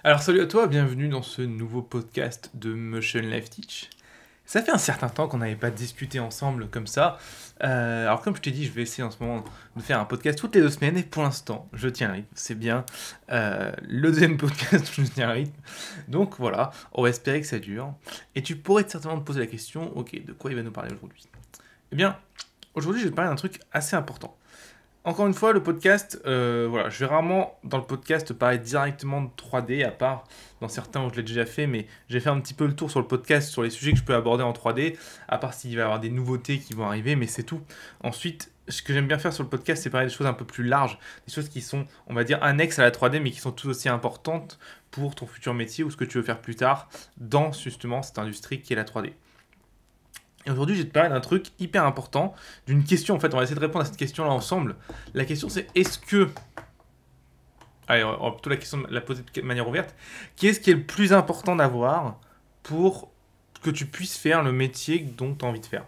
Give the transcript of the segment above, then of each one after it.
Alors salut à toi, bienvenue dans ce nouveau podcast de Motion Life Teach. Ça fait un certain temps qu'on n'avait pas discuté ensemble comme ça. Alors comme je t'ai dit, je vais essayer en ce moment de faire un podcast toutes les 2 semaines et pour l'instant, je tiens le rythme. C'est bien le deuxième podcast où je tiens le rythme. Donc voilà, on va espérer que ça dure. Et tu pourrais certainement te poser la question, ok, de quoi il va nous parler aujourd'hui? Eh bien, aujourd'hui je vais te parler d'un truc assez important. Encore une fois, le podcast, voilà, je vais rarement dans le podcast parler directement de 3D, à part dans certains où je l'ai déjà fait, mais j'ai fait un petit peu le tour sur le podcast, sur les sujets que je peux aborder en 3D, à part s'il va y avoir des nouveautés qui vont arriver, mais c'est tout. Ensuite, ce que j'aime bien faire sur le podcast, c'est parler des choses un peu plus larges, des choses qui sont, on va dire, annexes à la 3D, mais qui sont tout aussi importantes pour ton futur métier ou ce que tu veux faire plus tard dans justement cette industrie qui est la 3D. Et aujourd'hui, je vais te parler d'un truc hyper important, d'une question. En fait, on va essayer de répondre à cette question-là ensemble. La question, c'est est-ce que. Allez, on va plutôt la poser de manière ouverte. Qu'est-ce qui est le plus important d'avoir pour que tu puisses faire le métier dont tu as envie de faire?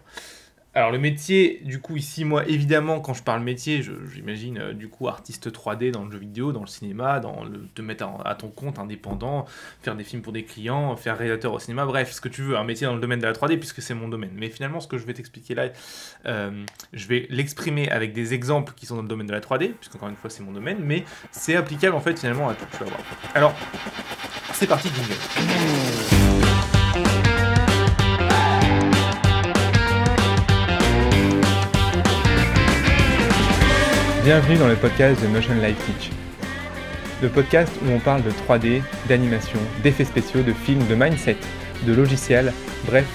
Alors le métier, du coup ici, moi évidemment quand je parle métier, j'imagine du coup artiste 3D dans le jeu vidéo, dans le cinéma, te mettre à ton compte indépendant, faire des films pour des clients, faire réalisateur au cinéma, bref, ce que tu veux, un métier dans le domaine de la 3D puisque c'est mon domaine. Mais finalement ce que je vais t'expliquer là, je vais l'exprimer avec des exemples qui sont dans le domaine de la 3D, puisqu'encore une fois c'est mon domaine, mais c'est applicable en fait finalement à tout, tu vas voir. Alors, c'est parti, jingle. Bienvenue dans le podcast de Motion Life Teach. Le podcast où on parle de 3D, d'animation, d'effets spéciaux, de films, de mindset, de logiciels, bref,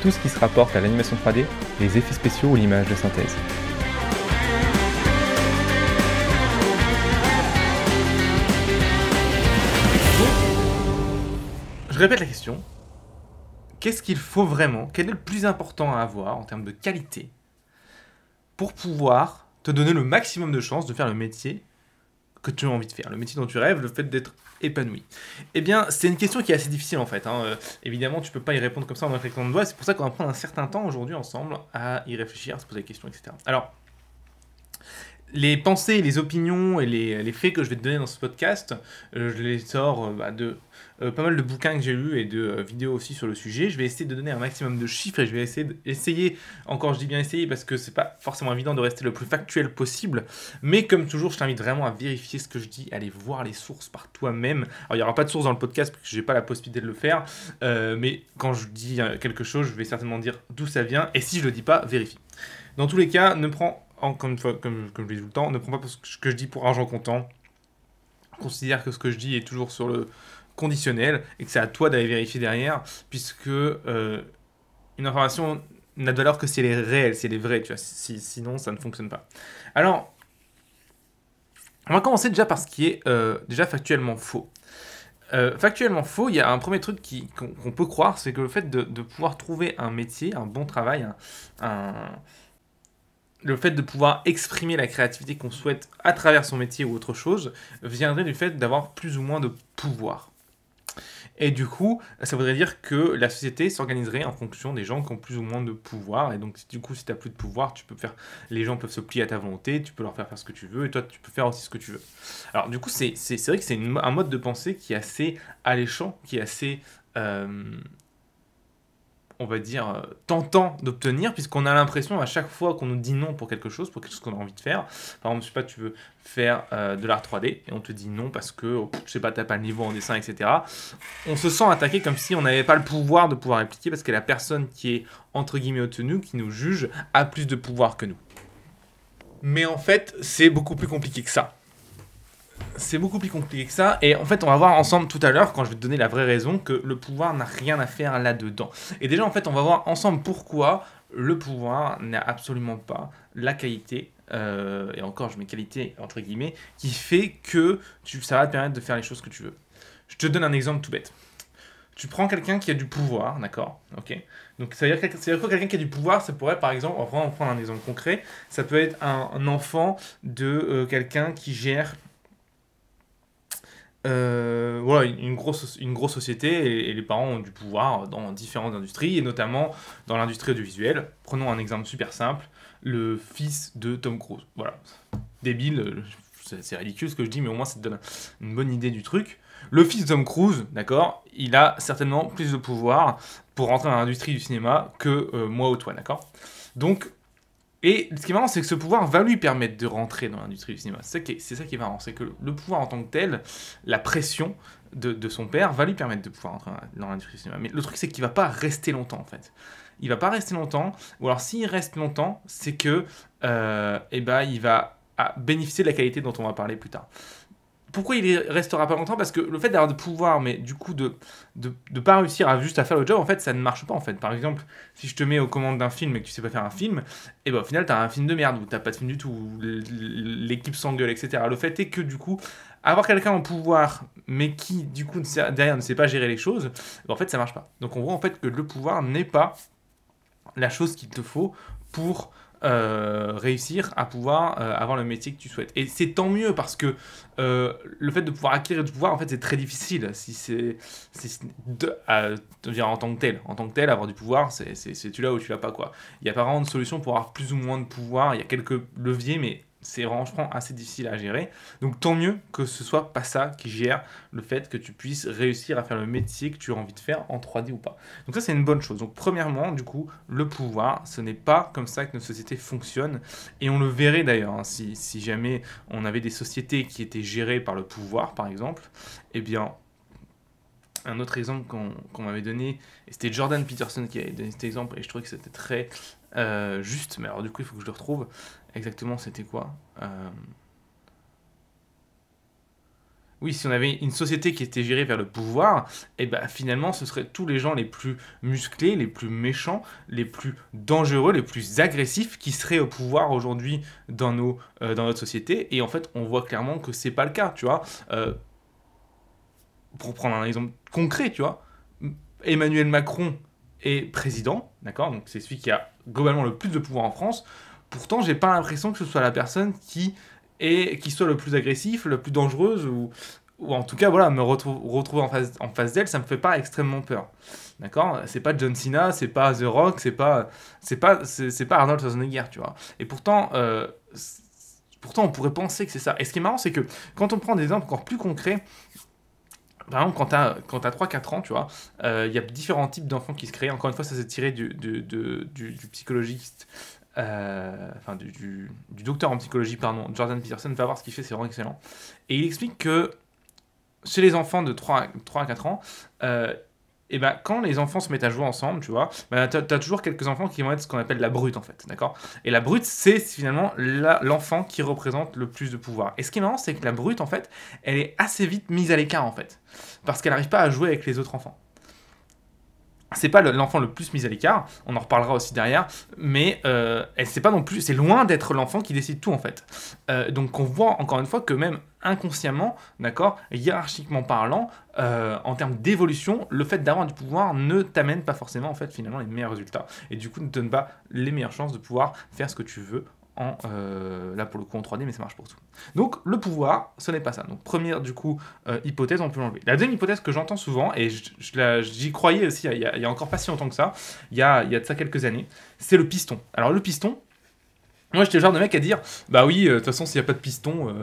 tout ce qui se rapporte à l'animation 3D, les effets spéciaux ou l'image de synthèse. Je répète la question. Qu'est-ce qu'il faut vraiment? Quel est le plus important à avoir en termes de qualité pour pouvoir te donner le maximum de chances de faire le métier que tu as envie de faire, le métier dont tu rêves, le fait d'être épanoui? Eh bien, c'est une question qui est assez difficile en fait. Évidemment, tu peux pas y répondre comme ça en un claquement de doigts. C'est pour ça qu'on va prendre un certain temps aujourd'hui ensemble à y réfléchir, à se poser des questions, etc. Alors, les pensées, les opinions et les faits que je vais te donner dans ce podcast, je les sors de pas mal de bouquins que j'ai lus et de vidéos aussi sur le sujet. Je vais essayer de donner un maximum de chiffres et je vais essayer, encore je dis bien essayer parce que c'est pas forcément évident de rester le plus factuel possible, mais comme toujours je t'invite vraiment à vérifier ce que je dis, à aller voir les sources par toi-même. Alors il n'y aura pas de source dans le podcast parce que j'ai pas la possibilité de le faire, mais quand je dis quelque chose, je vais certainement dire d'où ça vient et si je le dis pas, vérifie. Dans tous les cas, ne prends encore une fois, comme je le dis tout le temps, ne prends pas ce que je dis pour argent comptant. Considère que ce que je dis est toujours sur le conditionnel et que c'est à toi d'aller vérifier derrière, puisque une information n'a de valeur que si elle est réelle, si elle est vraie, tu vois. Sinon, ça ne fonctionne pas. Alors, on va commencer déjà par ce qui est déjà factuellement faux. Factuellement faux, il y a un premier truc qu'on peut croire, c'est que le fait de pouvoir trouver un métier, un bon travail, le fait de pouvoir exprimer la créativité qu'on souhaite à travers son métier ou autre chose viendrait du fait d'avoir plus ou moins de pouvoir. Et du coup, ça voudrait dire que la société s'organiserait en fonction des gens qui ont plus ou moins de pouvoir. Et donc, du coup, si tu n'as plus de pouvoir, les gens peuvent se plier à ta volonté, tu peux leur faire ce que tu veux, et toi, tu peux faire aussi ce que tu veux. Alors, du coup, c'est vrai que c'est un mode de pensée qui est assez alléchant, qui est assez... on va dire, tentant d'obtenir, puisqu'on a l'impression à chaque fois qu'on nous dit non pour quelque chose qu'on a envie de faire. Par exemple, je sais pas, tu veux faire de l'art 3D, et on te dit non parce que, je sais pas, t'as pas le niveau en dessin, etc. On se sent attaqué comme si on n'avait pas le pouvoir de pouvoir appliquer, parce que la personne qui est, entre guillemets, au-dessus de nous, qui nous juge, a plus de pouvoir que nous. Mais en fait, c'est beaucoup plus compliqué que ça. C'est beaucoup plus compliqué que ça, et en fait on va voir ensemble tout à l'heure, quand je vais te donner la vraie raison, que le pouvoir n'a rien à faire là-dedans. Et déjà en fait on va voir ensemble pourquoi le pouvoir n'a absolument pas la qualité, et encore je mets qualité entre guillemets, qui fait que ça va te permettre de faire les choses que tu veux. Je te donne un exemple tout bête. Tu prends quelqu'un qui a du pouvoir, d'accord, ok. Donc ça veut dire quoi quelqu'un qui a du pouvoir? Ça pourrait par exemple, on va prendre un exemple concret, ça peut être un enfant de quelqu'un qui gère voilà, une grosse société et les parents ont du pouvoir dans différentes industries et notamment dans l'industrie audiovisuelle. Prenons un exemple super simple, le fils de Tom Cruise. Voilà, débile, c'est ridicule ce que je dis, mais au moins ça te donne une bonne idée du truc. Le fils de Tom Cruise, d'accord, il a certainement plus de pouvoir pour rentrer dans l'industrie du cinéma que moi ou toi, d'accord. Donc, et ce qui est marrant, c'est que ce pouvoir va lui permettre de rentrer dans l'industrie du cinéma. C'est ça qui est marrant, c'est que le pouvoir en tant que tel, la pression de son père va lui permettre de pouvoir rentrer dans l'industrie du cinéma. Mais le truc, c'est qu'il va pas rester longtemps, en fait. Il va pas rester longtemps, ou alors s'il reste longtemps, c'est que il va bénéficier de la qualité dont on va parler plus tard. Pourquoi il restera pas longtemps? Parce que le fait d'avoir de pouvoir, mais du coup de pas réussir à juste à faire le job, en fait, ça ne marche pas, en fait. Par exemple, si je te mets aux commandes d'un film et que tu sais pas faire un film, et ben au final, t'as un film de merde, ou t'as pas de film du tout, ou l'équipe s'engueule, etc. Le fait est que, du coup, avoir quelqu'un au pouvoir, mais qui, du coup, derrière ne sait pas gérer les choses, ben, en fait, ça marche pas. Donc on voit, en fait, que le pouvoir n'est pas la chose qu'il te faut pour réussir à pouvoir avoir le métier que tu souhaites. Et c'est tant mieux parce que le fait de pouvoir acquérir du pouvoir, en fait, c'est très difficile. En tant que tel, avoir du pouvoir, c'est tu l'as ou tu l'as pas, quoi. Il n'y a pas vraiment de solution pour avoir plus ou moins de pouvoir. Il y a quelques leviers, mais c'est franchement assez difficile à gérer. Donc tant mieux que ce soit pas ça qui gère le fait que tu puisses réussir à faire le métier que tu as envie de faire en 3D ou pas. Donc ça, c'est une bonne chose. Donc premièrement, du coup, le pouvoir, ce n'est pas comme ça que notre société fonctionne. Et on le verrait d'ailleurs, hein, si jamais on avait des sociétés qui étaient gérées par le pouvoir, par exemple, eh bien, un autre exemple qu'on m'avait donné, et c'était Jordan Peterson qui avait donné cet exemple, et je trouvais que c'était très juste, mais alors du coup, il faut que je le retrouve. Exactement, c'était quoi Oui, si on avait une société qui était gérée vers le pouvoir, et ben finalement, ce seraient tous les gens les plus musclés, les plus méchants, les plus dangereux, les plus agressifs qui seraient au pouvoir aujourd'hui dans notre société. Et en fait, on voit clairement que c'est pas le cas, tu vois. Pour prendre un exemple concret, tu vois, Emmanuel Macron est président, d'accord, donc c'est celui qui a globalement le plus de pouvoir en France. Pourtant, j'ai pas l'impression que ce soit la personne qui soit le plus agressif, le plus dangereuse, ou en tout cas, voilà, me retrouver en face d'elle, ça me fait pas extrêmement peur. D'accord? C'est pas John Cena, c'est pas The Rock, c'est pas Arnold Schwarzenegger, tu vois. Et pourtant, on pourrait penser que c'est ça. Et ce qui est marrant, c'est que quand on prend des exemples encore plus concrets, par exemple, quand t'as 3-4 ans, tu vois, il y a différents types d'enfants qui se créent. Encore une fois, ça s'est tiré du psychologiste, du docteur en psychologie, pardon, Jordan Peterson. Va voir ce qu'il fait, c'est vraiment excellent. Et il explique que chez les enfants de 3 à 4 ans, et ben, quand les enfants se mettent à jouer ensemble, tu vois, ben, t'as toujours quelques enfants qui vont être ce qu'on appelle la brute, en fait, d'accord? Et la brute, c'est finalement l'enfant qui représente le plus de pouvoir. Et ce qui est marrant, c'est que la brute, en fait, elle est assez vite mise à l'écart, en fait, parce qu'elle n'arrive pas à jouer avec les autres enfants. C'est pas l'enfant le plus mis à l'écart, on en reparlera aussi derrière, mais c'est pas non plus, c'est loin d'être l'enfant qui décide tout, en fait. Donc on voit encore une fois que même inconsciemment, d'accord, hiérarchiquement parlant, en termes d'évolution, le fait d'avoir du pouvoir ne t'amène pas forcément, en fait, finalement, les meilleurs résultats, et du coup ne te donne pas les meilleures chances de pouvoir faire ce que tu veux là pour le coup en 3D, mais ça marche pour tout. Donc le pouvoir, ce n'est pas ça. Donc première du coup hypothèse, on peut l'enlever. La deuxième hypothèse que j'entends souvent, et j'y croyais aussi il y a encore pas si longtemps que ça, il y a de ça quelques années, c'est le piston. Alors le piston, moi j'étais le genre de mec à dire bah oui, de toute façon s'il n'y a pas de piston,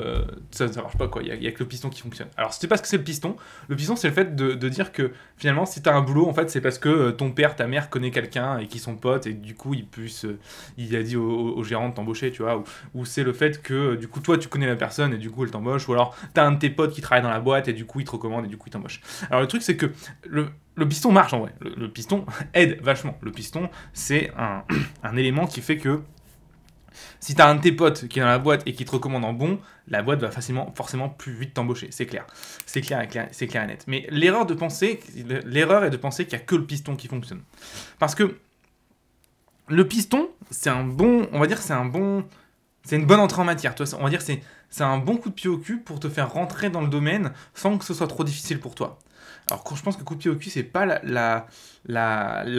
ça marche pas, quoi, il y a que le piston qui fonctionne. Alors je sais pas ce que c'est le piston. Le piston, c'est le fait de dire que finalement si t'as un boulot, en fait c'est parce que ton père, ta mère connaît quelqu'un et qui sont potes, et du coup il a dit au gérant de t'embaucher, tu vois, ou c'est le fait que du coup toi tu connais la personne et du coup elle t'embauche, ou alors t'as un de tes potes qui travaille dans la boîte et du coup il te recommande et du coup il t'embauche. Alors le truc c'est que le piston marche en vrai, le piston aide vachement. Le piston, c'est un élément qui fait que si t'as un de tes potes qui est dans la boîte et qui te recommande en bon, la boîte va forcément plus vite t'embaucher, c'est clair. C'est clair et net. Mais l'erreur est de penser qu'il n'y a que le piston qui fonctionne. Parce que le piston, c'est une bonne entrée en matière. On va dire que c'est un bon coup de pied au cul pour te faire rentrer dans le domaine sans que ce soit trop difficile pour toi. Alors je pense que coup de pied au cul, c'est pas la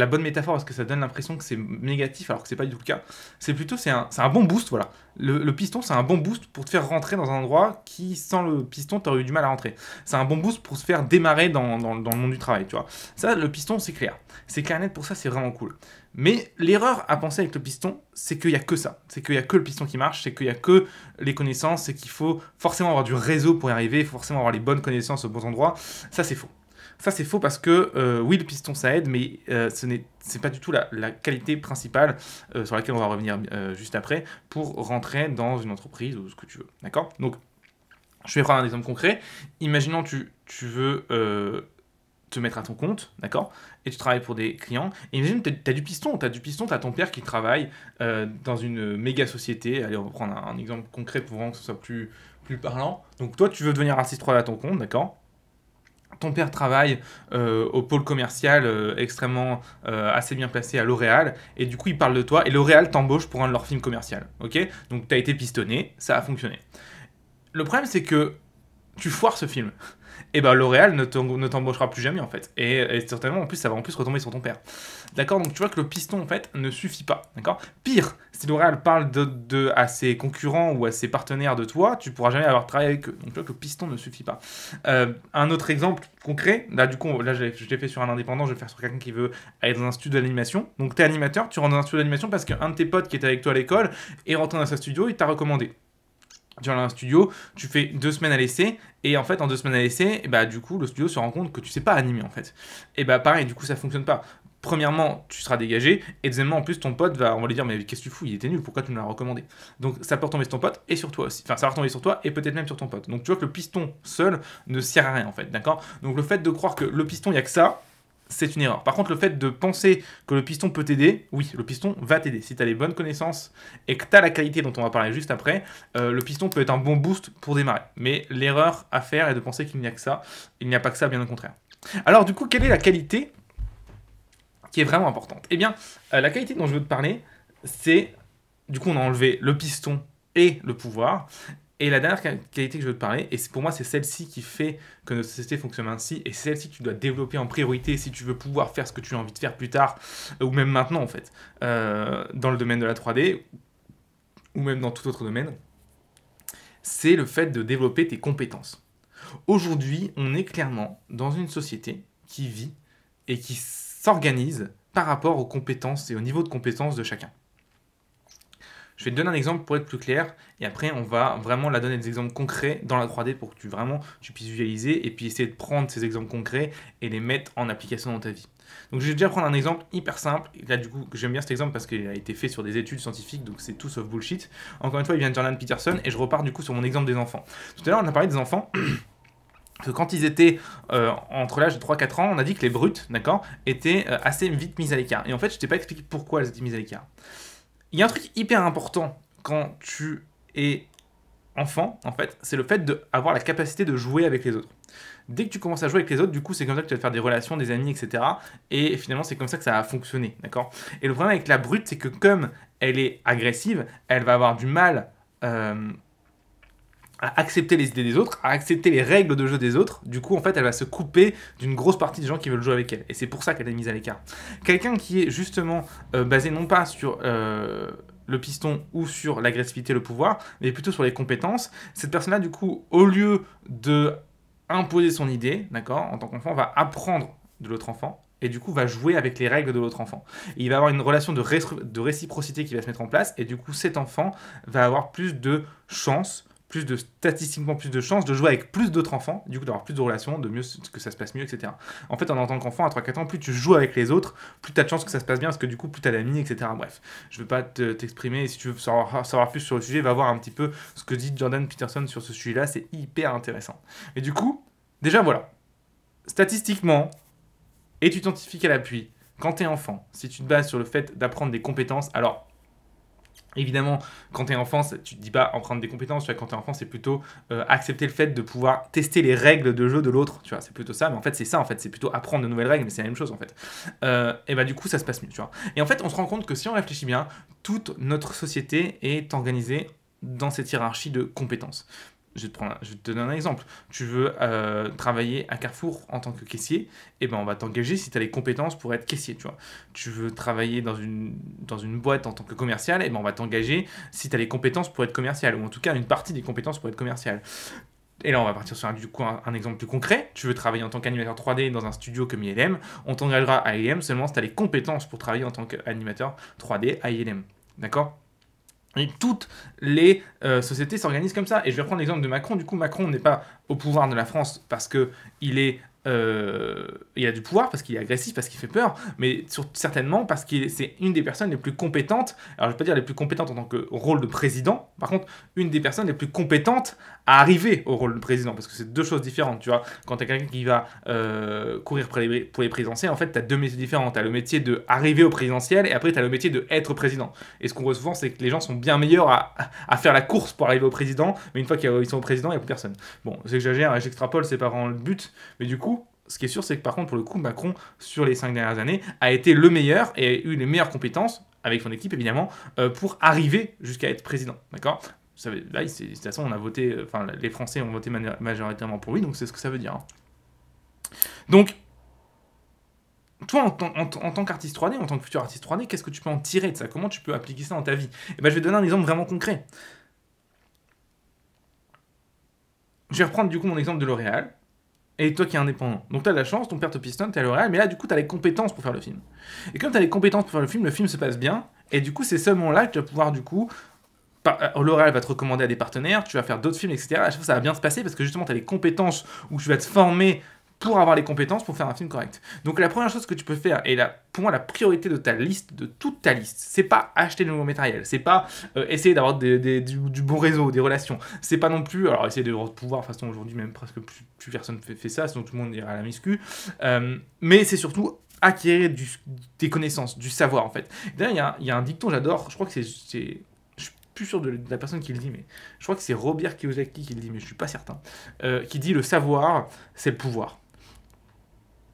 bonne métaphore, parce que ça donne l'impression que c'est négatif alors que c'est pas du tout le cas. C'est un bon boost, voilà. Le piston, c'est un bon boost pour te faire rentrer dans un endroit qui, sans le piston, t'aurais eu du mal à rentrer. C'est un bon boost pour se faire démarrer dans le monde du travail, tu vois. Ça, le piston, c'est clair. C'est clair net, pour ça, c'est vraiment cool. Mais l'erreur à penser avec le piston, c'est qu'il y a que ça. C'est qu'il y a que le piston qui marche, c'est qu'il y a que les connaissances, c'est qu'il faut forcément avoir du réseau pour y arriver, forcément avoir les bonnes connaissances aux bons endroits. Ça, c'est faux. Ça, c'est faux parce que, oui, le piston, ça aide, mais c'est pas du tout la qualité principale sur laquelle on va revenir juste après pour rentrer dans une entreprise ou ce que tu veux. D'accord ? Donc, je vais prendre un exemple concret. Imaginons tu veux te mettre à ton compte, d'accord ? Et tu travailles pour des clients. Et imagine, tu as du piston, tu as ton père qui travaille dans une méga société. Allez, on va prendre un exemple concret pour vraiment que ce soit plus parlant. Donc, toi, tu veux devenir artiste 3D à ton compte, d'accord ? Ton père travaille au pôle commercial extrêmement assez bien placé à L'Oréal, et du coup il parle de toi, et L'Oréal t'embauche pour un de leurs films commerciaux, ok ? Donc tu as été pistonné, ça a fonctionné. Le problème c'est que tu foires ce film, et ben L'Oréal ne t'embauchera plus jamais en fait, et certainement en plus ça va en plus retomber sur ton père. D'accord ? Donc tu vois que le piston en fait ne suffit pas, d'accord ? Pire, si L'Oréal parle à ses concurrents ou à ses partenaires de toi, tu pourras jamais avoir travaillé avec eux. Donc tu vois que le piston ne suffit pas. Un autre exemple concret, là du coup, là je l'ai fait sur un indépendant, je vais le faire sur quelqu'un qui veut aller dans un studio d'animation. Donc tu es animateur, tu rentres dans un studio d'animation parce qu'un de tes potes qui était avec toi à l'école est rentré dans ce studio, il t'a recommandé. Tu vas dans un studio, tu fais 2 semaines à l'essai, et en fait, en 2 semaines à l'essai, bah, du coup, le studio se rend compte que tu sais pas animer, en fait. Et bah, pareil, du coup, ça fonctionne pas. Premièrement, tu seras dégagé, et deuxièmement, en plus, ton pote on va lui dire, mais qu'est-ce que tu fous, il était nul, pourquoi tu me l'as recommandé ? Donc, ça peut retomber sur ton pote, et sur toi aussi. Enfin, ça va retomber sur toi, et peut-être même sur ton pote. Donc, tu vois que le piston seul ne sert à rien, en fait, d'accord ? Donc, le fait de croire que le piston, il n'y a que ça, c'est une erreur. Par contre, le fait de penser que le piston peut t'aider, oui, le piston va t'aider. Si tu as les bonnes connaissances et que tu as la qualité dont on va parler juste après, le piston peut être un bon boost pour démarrer. Mais l'erreur à faire est de penser qu'il n'y a que ça. Il n'y a pas que ça, bien au contraire. Alors du coup, quelle est la qualité qui est vraiment importante ? Eh bien, la qualité dont je veux te parler, c'est... Du coup, on a enlevé le piston et le pouvoir. Et la dernière qualité que je veux te parler, et pour moi c'est celle-ci qui fait que notre société fonctionne ainsi, et c'est celle-ci que tu dois développer en priorité si tu veux pouvoir faire ce que tu as envie de faire plus tard, ou même maintenant en fait, dans le domaine de la 3D, ou même dans tout autre domaine, c'est le fait de développer tes compétences. Aujourd'hui, on est clairement dans une société qui vit et qui s'organise par rapport aux compétences et au niveau de compétences de chacun. Je vais te donner un exemple pour être plus clair, et après on va vraiment la donner des exemples concrets dans la 3D pour que tu puisses visualiser et puis essayer de prendre ces exemples concrets et les mettre en application dans ta vie. Donc je vais déjà prendre un exemple hyper simple. Là du coup j'aime bien cet exemple parce qu'il a été fait sur des études scientifiques, donc c'est tout sauf bullshit. Encore une fois il vient de Jordan Peterson, et je repars du coup sur mon exemple des enfants. Tout à l'heure on a parlé des enfants. Que quand ils étaient entre l'âge de 3-4 ans, on a dit que les brutes, d'accord, étaient assez vite mises à l'écart. Et en fait je t'ai pas expliqué pourquoi elles étaient mises à l'écart. Il y a un truc hyper important quand tu es enfant, en fait, c'est le fait d'avoir la capacité de jouer avec les autres. Dès que tu commences à jouer avec les autres, du coup, c'est comme ça que tu vas te faire des relations, des amis, etc. Et finalement, c'est comme ça que ça va fonctionner, d'accord ? Et le problème avec la brute, c'est que comme elle est agressive, elle va avoir du mal à accepter les idées des autres, à accepter les règles de jeu des autres. Du coup, en fait, elle va se couper d'une grosse partie des gens qui veulent jouer avec elle. Et c'est pour ça qu'elle est mise à l'écart. Quelqu'un qui est justement basé non pas sur le piston ou sur l'agressivité, le pouvoir, mais plutôt sur les compétences, cette personne-là, du coup, au lieu de imposer son idée, d'accord, en tant qu'enfant, va apprendre de l'autre enfant, et du coup va jouer avec les règles de l'autre enfant. Et il va avoir une relation de réciprocité qui va se mettre en place, et du coup, cet enfant va avoir plus de chances, statistiquement plus de chances de jouer avec plus d'autres enfants, du coup d'avoir plus de relations, que ça se passe mieux, etc. En fait, en tant qu'enfant, à 3-4 ans, plus tu joues avec les autres, plus tu as de chances que ça se passe bien, parce que du coup, plus tu as d'amis, etc. Bref, je ne veux pas t'exprimer, et si tu veux savoir plus sur le sujet, va voir un petit peu ce que dit Jordan Peterson sur ce sujet-là, c'est hyper intéressant. Et du coup, déjà voilà, statistiquement, études scientifiques à l'appui, quand tu es enfant, si tu te bases sur le fait d'apprendre des compétences, alors évidemment, quand tu es enfant, tu te dis pas apprendre des compétences, tu vois, quand tu es enfant, c'est plutôt accepter le fait de pouvoir tester les règles de jeu de l'autre, tu vois, c'est plutôt ça, mais en fait, c'est ça, en fait, c'est plutôt apprendre de nouvelles règles, mais c'est la même chose, en fait. Et bah, du coup, ça se passe mieux, tu vois. Et en fait, on se rend compte que si on réfléchit bien, toute notre société est organisée dans cette hiérarchie de compétences. Je vais te donner un exemple. Tu veux travailler à Carrefour en tant que caissier, et ben on va t'engager si tu as les compétences pour être caissier, tu vois. Tu veux travailler dans une boîte en tant que commercial, et ben on va t'engager si tu as les compétences pour être commercial, ou en tout cas une partie des compétences pour être commercial. Et là, on va partir sur un exemple plus concret. Tu veux travailler en tant qu'animateur 3D dans un studio comme ILM, on t'engagera à ILM seulement si tu as les compétences pour travailler en tant qu'animateur 3D à ILM. D'accord ? Et toutes les sociétés s'organisent comme ça. Et je vais reprendre l'exemple de Macron. Du coup, Macron n'est pas au pouvoir de la France parce qu'il est... il a du pouvoir, parce qu'il est agressif, parce qu'il fait peur, mais certainement parce que c'est une des personnes les plus compétentes, alors je ne vais pas dire les plus compétentes en tant que rôle de président, par contre, une des personnes les plus compétentes à arriver au rôle de président, parce que c'est deux choses différentes, tu vois. Quand tu as quelqu'un qui va courir pour les présidentielles, en fait, tu as deux métiers différents. Tu as le métier d'arriver au présidentiel, et après, tu as le métier d'être président. Et ce qu'on voit souvent, c'est que les gens sont bien meilleurs à faire la course pour arriver au président, mais une fois qu'ils sont au président, il n'y a plus personne. Bon, j'exagère, j'extrapole, c'est pas vraiment le but, mais du coup, ce qui est sûr, c'est que par contre, pour le coup, Macron, sur les 5 dernières années, a été le meilleur et a eu les meilleures compétences, avec son équipe évidemment, pour arriver jusqu'à être président. D'accord ? Là, de toute façon, on a voté, les Français ont voté majoritairement pour lui, donc c'est ce que ça veut dire. Hein. Donc, toi, en tant qu'artiste 3D, en tant que futur artiste 3D, qu'est-ce que tu peux en tirer de ça ? Comment tu peux appliquer ça dans ta vie ? Et ben, je vais te donner un exemple vraiment concret. Je vais reprendre du coup mon exemple de L'Oréal. Et toi qui es indépendant. Donc tu as de la chance, ton père te pistonne, tu es à L'Oréal, mais là du coup tu as les compétences pour faire le film. Et comme tu as les compétences pour faire le film se passe bien, et du coup c'est seulement là que tu vas pouvoir du coup... L'Oréal va te recommander à des partenaires, tu vas faire d'autres films, etc. À chaque fois ça va bien se passer parce que justement tu as les compétences où tu vas te former pour avoir les compétences pour faire un film correct. Donc la première chose que tu peux faire, et pour moi la priorité de ta liste, de toute ta liste, c'est pas acheter de nouveau matériel, c'est pas essayer d'avoir du bon réseau, des relations, c'est pas non plus, alors essayer de pouvoir, de toute façon aujourd'hui même presque plus personne fait ça, sinon tout le monde ira à la muscu, mais c'est surtout acquérir des connaissances, du savoir en fait. D'ailleurs il y a un dicton, j'adore, je crois que c'est je suis plus sûr de la personne qui le dit, mais je crois que c'est Robert Kiyosaki qui le dit, mais je suis pas certain, qui dit le savoir c'est le pouvoir.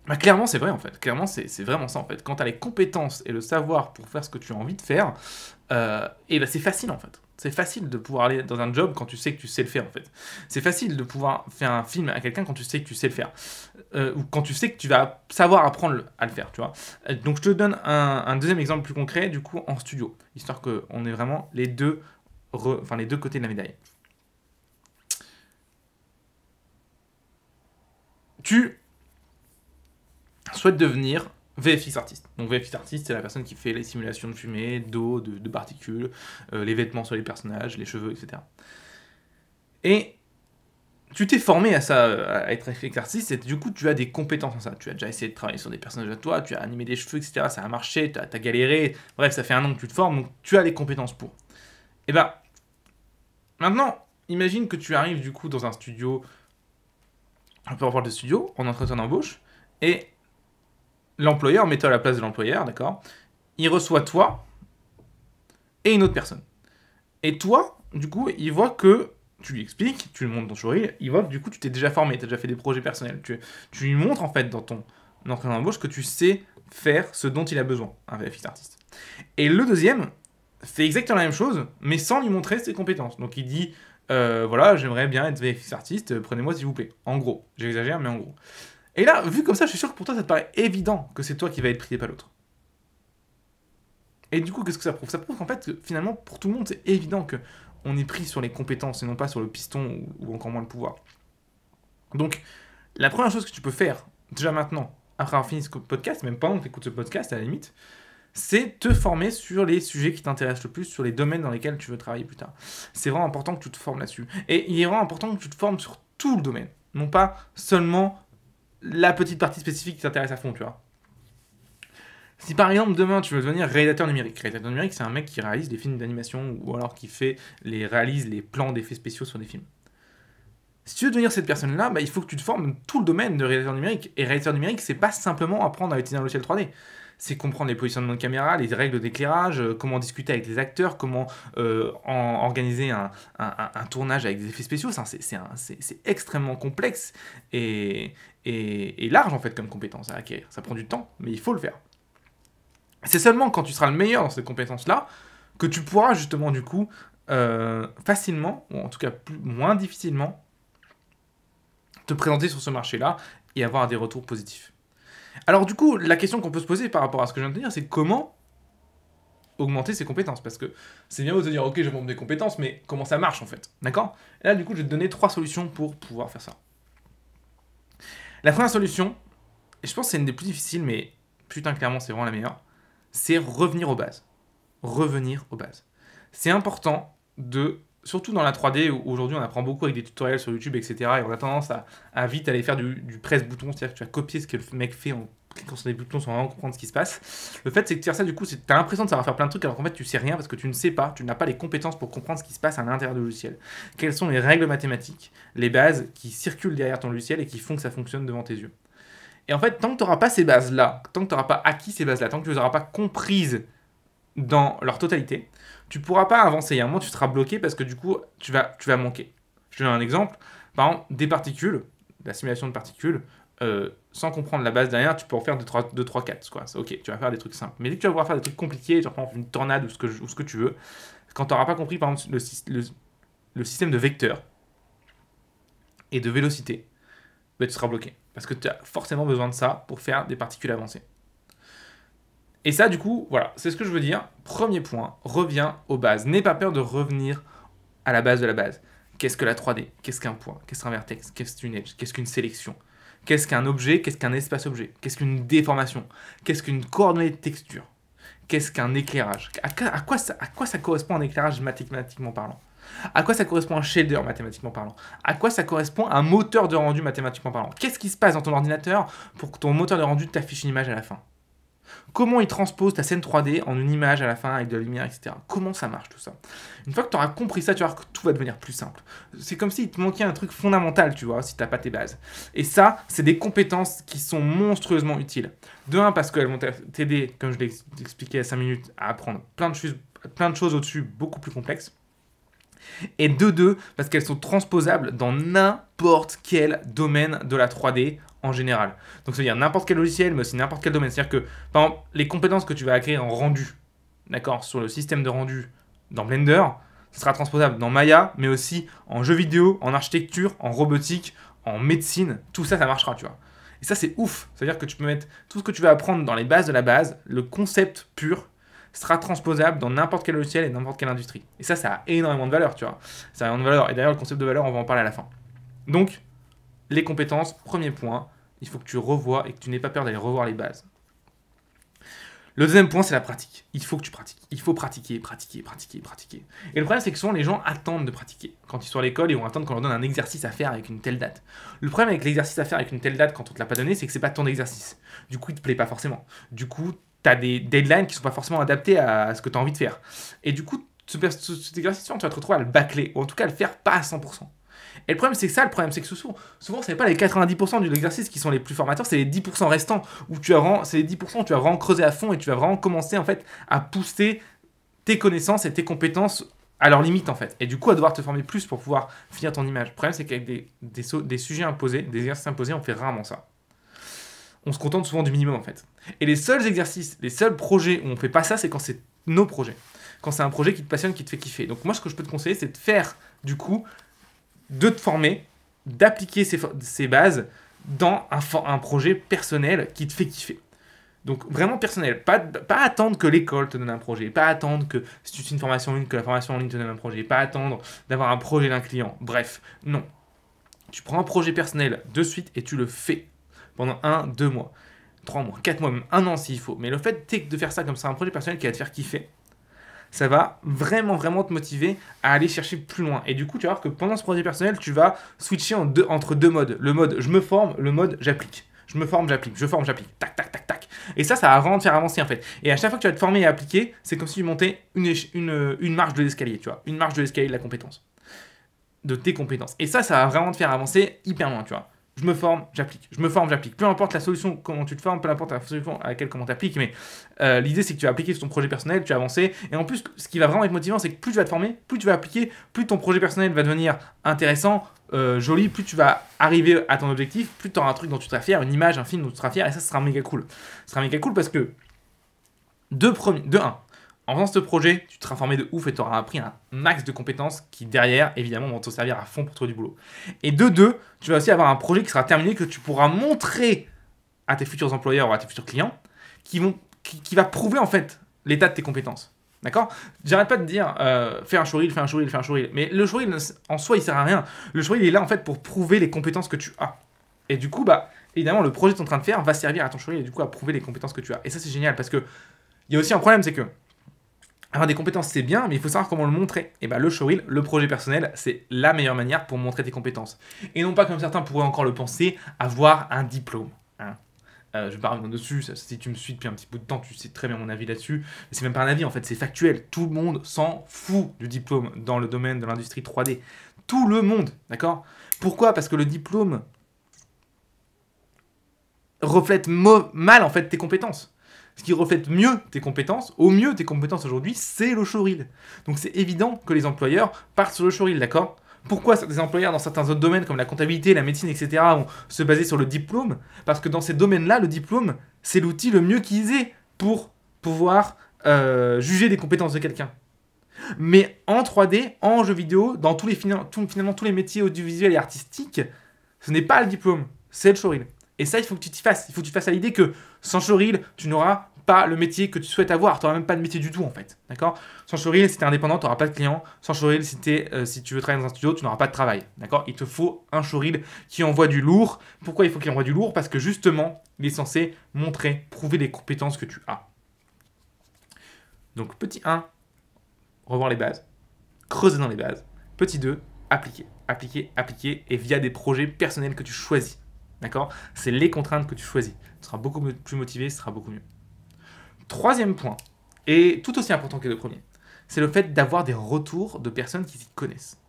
Bah, clairement, c'est vrai en fait. Clairement, c'est vraiment ça en fait. Quand tu as les compétences et le savoir pour faire ce que tu as envie de faire, et bah, c'est facile en fait. C'est facile de pouvoir aller dans un job quand tu sais que tu sais le faire en fait. C'est facile de pouvoir faire un film à quelqu'un quand tu sais que tu sais le faire. Ou quand tu sais que tu vas savoir apprendre à le faire, tu vois. Donc je te donne un deuxième exemple plus concret, du coup en studio. Histoire qu'on ait vraiment les deux côtés de la médaille. Tu souhaite devenir VFX artiste. Donc VFX artiste, c'est la personne qui fait les simulations de fumée, d'eau, de particules, les vêtements sur les personnages, les cheveux, etc. Et tu t'es formé à ça, à être VFX artiste, et du coup tu as des compétences en ça. Tu as déjà essayé de travailler sur des personnages de toi, tu as animé des cheveux, etc. Ça a marché, tu as galéré, bref, ça fait 1 an que tu te formes, donc tu as les compétences pour. Et bah, maintenant, imagine que tu arrives du coup dans un studio, un peu rapport de studio, en entretien d'embauche, et l'employeur, mets-toi à la place de l'employeur, d'accord ? Il reçoit toi et une autre personne. Et toi, du coup, il voit que tu lui expliques, tu lui montres ton showreel, il voit que du coup, tu t'es déjà formé, tu as déjà fait des projets personnels. Tu lui montres en fait dans ton entretien d'embauche que tu sais faire ce dont il a besoin, un VFX artiste. Et le deuxième fait exactement la même chose, mais sans lui montrer ses compétences. Donc il dit, voilà, j'aimerais bien être VFX artiste, prenez-moi s'il vous plaît. En gros, j'exagère, mais en gros. Et là, vu comme ça, je suis sûr que pour toi, ça te paraît évident que c'est toi qui va être pris et pas l'autre. Et du coup, qu'est-ce que ça prouve ? Ça prouve qu'en fait, finalement, pour tout le monde, c'est évident qu'on est pris sur les compétences et non pas sur le piston ou encore moins le pouvoir. Donc, la première chose que tu peux faire, déjà maintenant, après avoir fini ce podcast, même pendant que tu écoutes ce podcast, à la limite, c'est te former sur les sujets qui t'intéressent le plus, sur les domaines dans lesquels tu veux travailler plus tard. C'est vraiment important que tu te formes là-dessus. Et il est vraiment important que tu te formes sur tout le domaine, non pas seulement la petite partie spécifique qui t'intéresse à fond, tu vois. Si par exemple demain tu veux devenir réalisateur numérique, c'est un mec qui réalise des films d'animation ou alors qui réalise les plans d'effets spéciaux sur des films. Si tu veux devenir cette personne-là, bah, il faut que tu te formes dans tout le domaine de réalisateur numérique. Et réalisateur numérique, c'est pas simplement apprendre à utiliser un logiciel 3D. C'est comprendre les positionnements de caméra, les règles d'éclairage, comment discuter avec les acteurs, comment organiser un tournage avec des effets spéciaux. C'est extrêmement complexe et large en fait comme compétence à acquérir. Ça prend du temps, mais il faut le faire. C'est seulement quand tu seras le meilleur dans ces compétences-là que tu pourras justement du coup facilement, ou en tout cas moins difficilement, te présenter sur ce marché-là et avoir des retours positifs. Alors du coup, la question qu'on peut se poser par rapport à ce que je viens de te dire, c'est comment augmenter ses compétences ? Parce que c'est bien de te dire, ok, j'augmente mes compétences, mais comment ça marche en fait ? D'accord ? Et là, du coup, je vais te donner 3 solutions pour pouvoir faire ça. La première solution, et je pense que c'est une des plus difficiles, mais putain, clairement, c'est vraiment la meilleure, c'est revenir aux bases. Revenir aux bases. c'est important surtout dans la 3D, où aujourd'hui on apprend beaucoup avec des tutoriels sur YouTube, etc. Et on a tendance à vite aller faire du presse-bouton, c'est-à-dire que tu vas copier ce que le mec fait en cliquant sur des boutons sans vraiment comprendre ce qui se passe. Le fait, c'est que faire ça, du coup, tu as l'impression de savoir faire plein de trucs, alors qu'en fait, tu sais rien parce que tu ne sais pas, tu n'as pas les compétences pour comprendre ce qui se passe à l'intérieur du logiciel. Quelles sont les règles mathématiques, les bases qui circulent derrière ton logiciel et qui font que ça fonctionne devant tes yeux. Et en fait, tant que tu n'auras pas ces bases-là, tant que tu n'auras pas acquis ces bases-là, tant que tu ne les auras pas comprises dans leur totalité, tu ne pourras pas avancer. Il y a un moment, tu seras bloqué parce que du coup, tu vas manquer. Je te donne un exemple. Par exemple, des particules, la simulation de particules, sans comprendre la base derrière, tu peux en faire 2, 3, 4. Quoi. C'est ok, tu vas faire des trucs simples. Mais dès que tu vas vouloir faire des trucs compliqués, genre par exemple une tornade ou ce que tu veux, quand tu n'auras pas compris par exemple le système de vecteurs et de vélocité, bah, tu seras bloqué. Parce que tu as forcément besoin de ça pour faire des particules avancées. Et ça, du coup, voilà, c'est ce que je veux dire. Premier point, reviens aux bases. N'aie pas peur de revenir à la base de la base. Qu'est-ce que la 3D? Qu'est-ce qu'un point? Qu'est-ce qu'un vertex? Qu'est-ce qu'une edge? Qu'est-ce qu'une sélection? Qu'est-ce qu'un objet? Qu'est-ce qu'un espace-objet? Qu'est-ce qu'une déformation? Qu'est-ce qu'une coordonnée de texture? Qu'est-ce qu'un éclairage? À quoi ça correspond un éclairage mathématiquement parlant? À quoi ça correspond un shader mathématiquement parlant? À quoi ça correspond un moteur de rendu mathématiquement parlant? Qu'est-ce qui se passe dans ton ordinateur pour que ton moteur de rendu t'affiche une image à la fin? Comment il transpose ta scène 3D en une image à la fin avec de la lumière, etc. Comment ça marche tout ça? Une fois que tu auras compris ça, tu vas voir que tout va devenir plus simple. C'est comme s'il te manquait un truc fondamental, tu vois, si tu n'as pas tes bases. Et ça, c'est des compétences qui sont monstrueusement utiles. De un, parce qu'elles vont t'aider, comme je l'ai expliqué à 5 minutes, à apprendre plein de choses au-dessus, beaucoup plus complexes. Et de deux, parce qu'elles sont transposables dans n'importe quel domaine de la 3D en général. Donc, c'est-à-dire n'importe quel logiciel, mais aussi n'importe quel domaine. C'est-à-dire que, par exemple, les compétences que tu vas acquérir en rendu, d'accord, sur le système de rendu dans Blender, ce sera transposable dans Maya, mais aussi en jeux vidéo, en architecture, en robotique, en médecine. Tout ça, ça marchera, tu vois. Et ça, c'est ouf. C'est-à-dire que tu peux mettre tout ce que tu vas apprendre dans les bases de la base, le concept pur, sera transposable dans n'importe quel logiciel et n'importe quelle industrie. Et ça a énormément de valeur, tu vois. Ça a énormément de valeur. Et d'ailleurs, le concept de valeur, on va en parler à la fin. Donc, les compétences, premier point, il faut que tu revoies et que tu n'aies pas peur d'aller revoir les bases. Le deuxième point, c'est la pratique. Il faut que tu pratiques. Il faut pratiquer. Et le problème, c'est que souvent, les gens attendent de pratiquer. Quand ils sont à l'école, ils vont attendre qu'on leur donne un exercice à faire avec une telle date. Le problème avec l'exercice à faire avec une telle date, quand on ne te l'a pas donné, c'est que c'est pas ton exercice. Du coup, il ne te plaît pas forcément. Du coup, tu as des deadlines qui ne sont pas forcément adaptés à ce que tu as envie de faire. Et du coup, cet exercice, tu vas te retrouver à le bâcler, ou en tout cas à le faire pas à 100%. Et le problème, c'est que souvent, ce n'est pas les 90% de l'exercice qui sont les plus formateurs, c'est les 10% restants, où c'est les 10% où tu vas vraiment creuser à fond et tu vas vraiment commencer en fait à pousser tes connaissances et tes compétences à leur limite en fait. Et du coup, à devoir te former plus pour pouvoir finir ton image. Le problème, c'est qu'avec des sujets imposés, des exercices imposés, on fait rarement ça. On se contente souvent du minimum en fait. Et les seuls exercices, les seuls projets où on fait pas ça, c'est quand c'est nos projets. Quand c'est un projet qui te passionne, qui te fait kiffer. Donc moi, ce que je peux te conseiller, c'est de faire, du coup, de te former, d'appliquer ces bases dans un projet personnel qui te fait kiffer. Donc vraiment personnel. Pas attendre que l'école te donne un projet. Pas attendre que si tu fais une formation en ligne, que la formation en ligne te donne un projet. Pas attendre d'avoir un projet d'un client. Bref, non. Tu prends un projet personnel de suite et tu le fais. Pendant 1, 2 mois, 3 mois, 4 mois, même 1 an s'il faut. Mais le fait de faire ça comme ça, un projet personnel qui va te faire kiffer, ça va vraiment te motiver à aller chercher plus loin. Et du coup, tu vas voir que pendant ce projet personnel, tu vas switcher entre deux modes. Le mode je me forme, le mode j'applique. Je me forme, j'applique. Je forme, j'applique. Tac. Et ça va vraiment te faire avancer en fait. Et à chaque fois que tu vas te former et appliquer, c'est comme si tu montais une marche de l'escalier, tu vois. Une marche de l'escalier de la compétence. De tes compétences. Et ça va vraiment te faire avancer hyper loin, tu vois. Je me forme, j'applique. Je me forme, j'applique. Peu importe la solution, comment tu te formes, peu importe la solution à laquelle comment tu appliques, mais l'idée c'est que tu vas appliquer sur ton projet personnel, tu vas avancer. Et en plus, ce qui va vraiment être motivant, c'est que plus tu vas te former, plus tu vas appliquer, plus ton projet personnel va devenir intéressant, joli, plus tu vas arriver à ton objectif, plus tu auras un truc dont tu seras fier, une image, un film dont tu seras fier, et ça sera méga cool. Ce sera méga cool parce que, de un, en faisant ce projet, tu te seras formé de ouf et tu auras appris un max de compétences qui, derrière, évidemment, vont te servir à fond pour trouver du boulot. Et de deux, tu vas aussi avoir un projet qui sera terminé que tu pourras montrer à tes futurs employeurs ou à tes futurs clients qui va prouver, en fait, l'état de tes compétences. D'accord ? J'arrête pas de dire fais un showreel. Mais le showreel, en soi, il sert à rien. Le showreel, il est là, en fait, pour prouver les compétences que tu as. Et du coup, évidemment, le projet que tu es en train de faire va servir à ton showreel et du coup, à prouver les compétences que tu as. Et ça, c'est génial parce que il y a aussi un problème, c'est que Avoir des compétences, c'est bien, mais il faut savoir comment le montrer. Et le showreel, le projet personnel, c'est la meilleure manière pour montrer tes compétences. Et non pas, comme certains pourraient encore le penser, avoir un diplôme. Hein. Je vais pas revenir dessus, si tu me suis depuis un petit bout de temps, tu sais très bien mon avis là-dessus. Mais c'est même pas un avis, en fait, c'est factuel. Tout le monde s'en fout du diplôme dans le domaine de l'industrie 3D. Tout le monde, d'accord? Pourquoi? Parce que le diplôme reflète mal, en fait, tes compétences. Ce qui reflète mieux tes compétences, au mieux tes compétences aujourd'hui, c'est le showreel. Donc c'est évident que les employeurs partent sur le showreel, d'accord? Pourquoi des employeurs dans certains autres domaines comme la comptabilité, la médecine, etc. vont se baser sur le diplôme? Parce que dans ces domaines-là, le diplôme, c'est l'outil le mieux qu'ils aient pour pouvoir juger des compétences de quelqu'un. Mais en 3D, en jeu vidéo, dans finalement tous les métiers audiovisuels et artistiques, ce n'est pas le diplôme, c'est le showreel. Et ça, il faut que tu t'y fasses. Il faut que tu te fasses à l'idée que sans showreel, tu n'auras pas le métier que tu souhaites avoir. Tu n'auras même pas de métier du tout, en fait. D'accord? Sans showreel, si tu es indépendant, tu n'auras pas de client. Sans showreel, si tu veux travailler dans un studio, tu n'auras pas de travail. D'accord? Il te faut un showreel qui envoie du lourd. Pourquoi il faut qu'il envoie du lourd? Parce que justement, il est censé montrer, prouver les compétences que tu as. Donc, petit 1, revoir les bases. Creuser dans les bases. Petit 2, appliquer. Appliquer, appliquer. Et via des projets personnels que tu choisis. D'accord? C'est les contraintes que tu choisis. Tu seras beaucoup plus motivé, ce sera beaucoup mieux. Troisième point, et tout aussi important que le premier, c'est le fait d'avoir des retours de personnes qui s'y connaissent.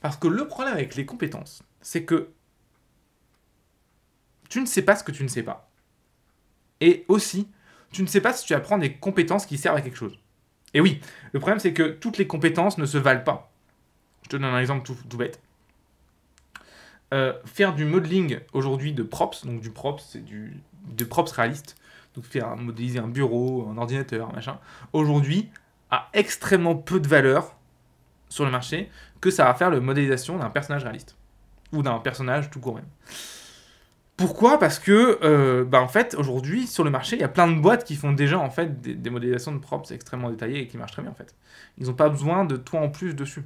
Parce que le problème avec les compétences, c'est que tu ne sais pas ce que tu ne sais pas. Et aussi, tu ne sais pas si tu apprends des compétences qui servent à quelque chose. Et oui, le problème c'est que toutes les compétences ne se valent pas. Je te donne un exemple tout bête. Faire du modeling aujourd'hui de props, donc du props, c'est de props réaliste, donc modéliser un bureau, un ordinateur, machin, aujourd'hui a extrêmement peu de valeur sur le marché que ça va faire la modélisation d'un personnage réaliste ou d'un personnage tout court même. Pourquoi? Parce que en fait aujourd'hui sur le marché il y a plein de boîtes qui font déjà en fait des modélisations de props extrêmement détaillées et qui marchent très bien en fait. Ils n'ont pas besoin de toi en plus dessus.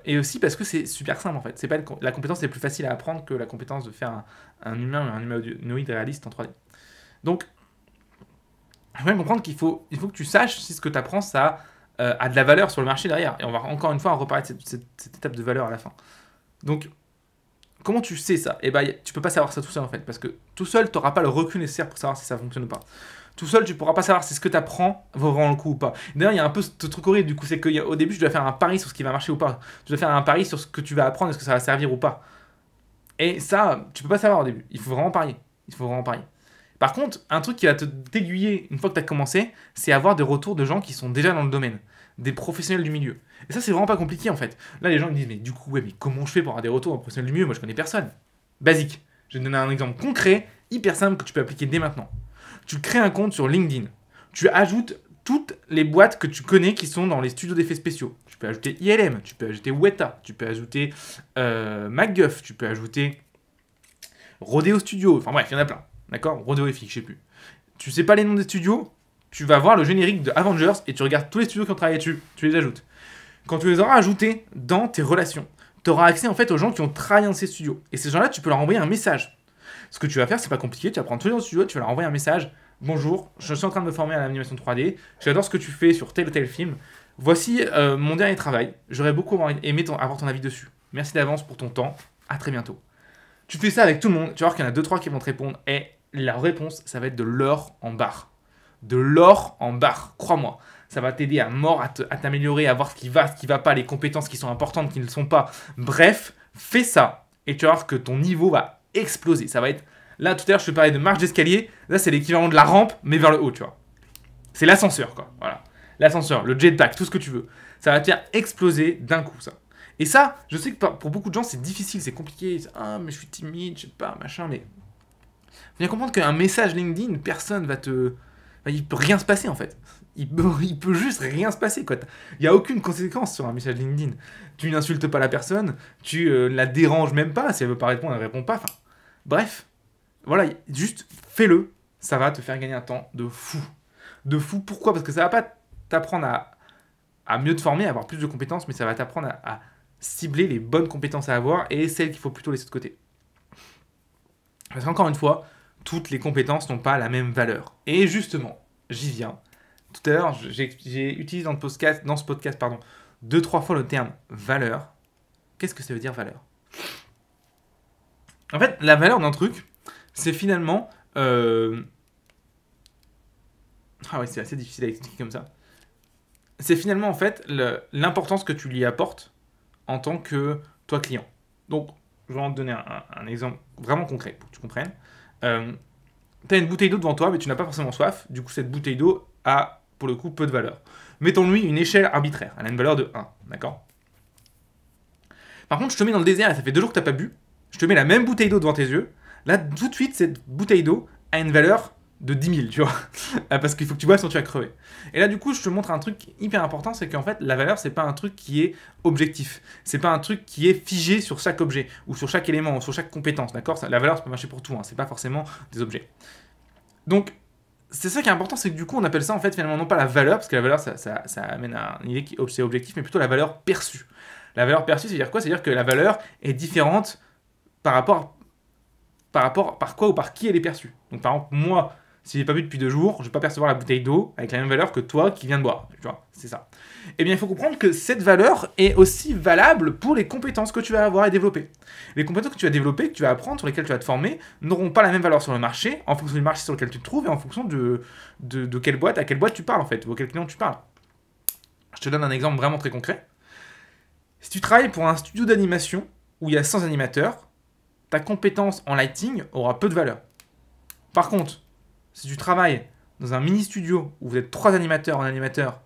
Et aussi parce que c'est super simple en fait. C'est pas la compétence est plus facile à apprendre que la compétence de faire un humain ou un humanoïde réaliste en 3D. Donc, il faut bien comprendre qu'il faut que tu saches si ce que tu apprends ça a de la valeur sur le marché derrière. Et on va encore une fois en reparler de cette étape de valeur à la fin. Donc, comment tu sais ça? Tu peux pas savoir ça tout seul en fait. Parce que tout seul, tu n'auras pas le recul nécessaire pour savoir si ça fonctionne ou pas. Tout seul, tu pourras pas savoir si ce que tu apprends vaut vraiment le coup ou pas. D'ailleurs, il y a un peu ce truc horrible, du coup, c'est qu'au début, tu dois faire un pari sur ce qui va marcher ou pas. Tu dois faire un pari sur ce que tu vas apprendre, est-ce que ça va servir ou pas. Et ça, tu peux pas savoir au début. Il faut vraiment parier. Par contre, un truc qui va t'aiguiller une fois que tu as commencé, c'est avoir des retours de gens qui sont déjà dans le domaine, des professionnels du milieu. Et ça, c'est vraiment pas compliqué en fait. Là, les gens me disent, mais du coup, mais comment je fais pour avoir des retours de professionnels du milieu? Moi, je connais personne. Basique. Je vais te donner un exemple concret, hyper simple, que tu peux appliquer dès maintenant. Tu crées un compte sur LinkedIn. Tu ajoutes toutes les boîtes que tu connais qui sont dans les studios d'effets spéciaux. Tu peux ajouter ILM, tu peux ajouter Weta, tu peux ajouter MacGuff, tu peux ajouter Rodeo Studio. Enfin bref, il y en a plein. D'accord? Rodeo FX, je sais plus. Tu sais pas les noms des studios, tu vas voir le générique de Avengers et tu regardes tous les studios qui ont travaillé dessus. Tu les ajoutes. Quand tu les auras ajoutés dans tes relations, tu auras accès en fait aux gens qui ont travaillé dans ces studios. Et ces gens-là, tu peux leur envoyer un message. Ce que tu vas faire, c'est pas compliqué, tu vas prendre tous les autres studios, tu vas leur envoyer un message. Bonjour, je suis en train de me former à l'animation 3D, j'adore ce que tu fais sur tel ou tel film. Voici mon dernier travail, j'aurais beaucoup aimé avoir ton avis dessus. Merci d'avance pour ton temps, à très bientôt. Tu fais ça avec tout le monde, tu vas voir qu'il y en a 2-3 qui vont te répondre, et leur réponse, ça va être de l'or en barre. De l'or en barre, crois-moi. Ça va t'aider à mort, à t'améliorer, à voir ce qui va pas, les compétences qui sont importantes, qui ne le sont pas. Bref, fais ça, et tu vas voir que ton niveau va exploser. Ça va être... Là, tout à l'heure, je te parlais de marche d'escalier. Là, c'est l'équivalent de la rampe, mais vers le haut, tu vois. C'est l'ascenseur, quoi. Voilà. L'ascenseur, le jetpack, tout ce que tu veux. Ça va te faire exploser d'un coup, ça. Et ça, je sais que pour beaucoup de gens, c'est difficile, c'est compliqué. Ah, mais je suis timide, je sais pas, machin, mais... Faut bien comprendre qu'un message LinkedIn, personne va te... Il peut rien se passer, en fait. Il peut juste rien se passer, quoi. Il n'y a aucune conséquence sur un message LinkedIn. Tu n'insultes pas la personne, tu la déranges même pas. Si elle veut pas répondre, elle répond pas. Enfin, bref. Voilà, juste fais-le. Ça va te faire gagner un temps de fou. De fou, pourquoi? Parce que ça va pas t'apprendre à mieux te former, à avoir plus de compétences, mais ça va t'apprendre à cibler les bonnes compétences à avoir et celles qu'il faut plutôt laisser de côté. Parce qu'encore une fois, toutes les compétences n'ont pas la même valeur. Et justement, j'y viens. tout à l'heure, j'ai utilisé dans ce podcast, 2-3 fois le terme valeur. Qu'est-ce que ça veut dire valeur? En fait, la valeur d'un truc, c'est finalement... Ah oui, c'est assez difficile à expliquer comme ça. C'est finalement, en fait, l'importance que tu lui apportes en tant que toi client. Donc, je vais te donner un exemple vraiment concret pour que tu comprennes. Tu as une bouteille d'eau devant toi, mais tu n'as pas forcément soif. Du coup, cette bouteille d'eau a, pour le coup, peu de valeur. Mettons-lui une échelle arbitraire. Elle a une valeur de 1, d'accord? Par contre, je te mets dans le désert et ça fait 2 jours que tu n'as pas bu. Je te mets la même bouteille d'eau devant tes yeux. Là, tout de suite, cette bouteille d'eau a une valeur de 10 000, tu vois. Parce qu'il faut que tu boives sinon tu vas crever. Et là, du coup, je te montre un truc hyper important, c'est qu'en fait, la valeur, c'est pas un truc qui est objectif. C'est pas un truc qui est figé sur chaque objet, ou sur chaque élément, ou sur chaque compétence, d'accord? La valeur, ça peut marcher pour tout, hein. C'est pas forcément des objets. Donc, c'est ça qui est important, c'est que du coup, on appelle ça, en fait, finalement, non pas la valeur, parce que la valeur, ça amène à une idée qui c'est objectif, mais plutôt la valeur perçue. La valeur perçue, c'est-à-dire quoi? C'est-à-dire que la valeur est différente par quoi ou par qui elle est perçue. Donc, par exemple, moi, si j'ai pas bu depuis 2 jours, je vais pas percevoir la bouteille d'eau avec la même valeur que toi qui viens de boire. Tu vois, c'est ça. Eh bien, il faut comprendre que cette valeur est aussi valable pour les compétences que tu vas avoir et développer. Les compétences que tu vas développer, que tu vas apprendre, sur lesquelles tu vas te former, n'auront pas la même valeur sur le marché, en fonction du marché sur lequel tu te trouves et en fonction de quelle boîte, à quelle boîte tu parles en fait, ou à quel client tu parles. Je te donne un exemple vraiment très concret. Si tu travailles pour un studio d'animation où il y a 100 animateurs, ta compétence en lighting aura peu de valeur. Par contre, si tu travailles dans un mini-studio où vous êtes 3 animateurs